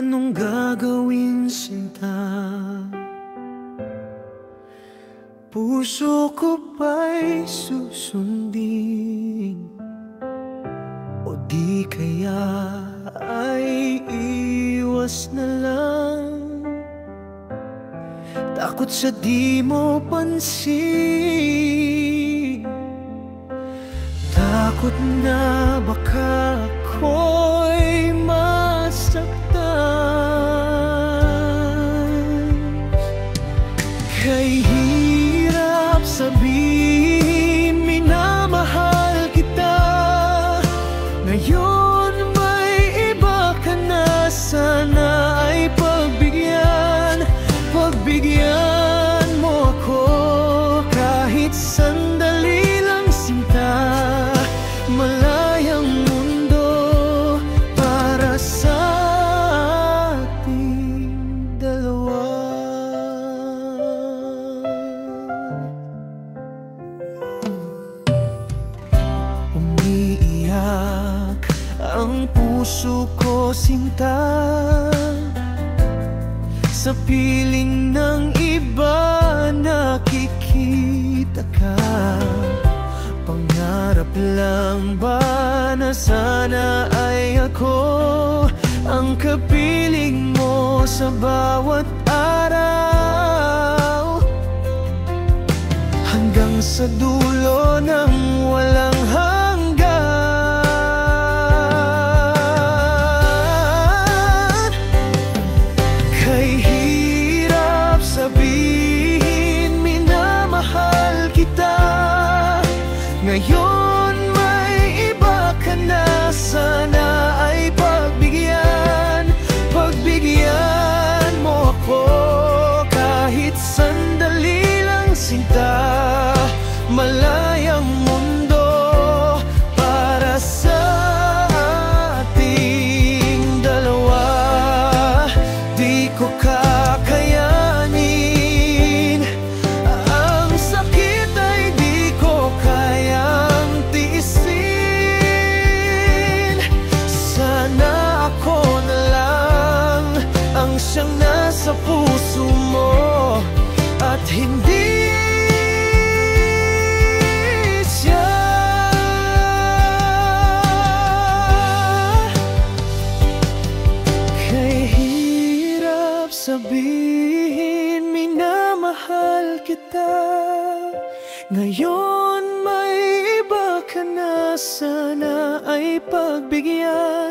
Anong gagawin, sinta? Puso ko ba'y susundin? O di kaya ay iwas na lang? Takot sa di mo pansin, takot na baka ako'y masaktan. Kay hirap sabihin minamahal kita. Ngayon may iba ka na, sana ay pagbigyan mo ako. Kahit sandali lang, sinta, malayang mundo para sa ating dalawa. Umiiyak ang puso ko, sinta, sa piling ng iba nakikita ka. Pangarap lang ba na sana ay ako ang kapiling mo sa bawat araw, hanggang sa dulo ng walang hanggan. Kay hirap sabihin minamahal kita. Ngayon may iba ka na, sana ay pagbigyan mo ako. Kahit sandali lang, sinta, malayang mundo para sa ating dalawa. Di ko kakayanin, ang sakit ay di ko kayang tiisin. Sana ako na lang ang siyang nasa puso mo at hindi siya. Kay hirap sabihin minamahal kita. Ngayon may iba ka na, sana ay pagbigyan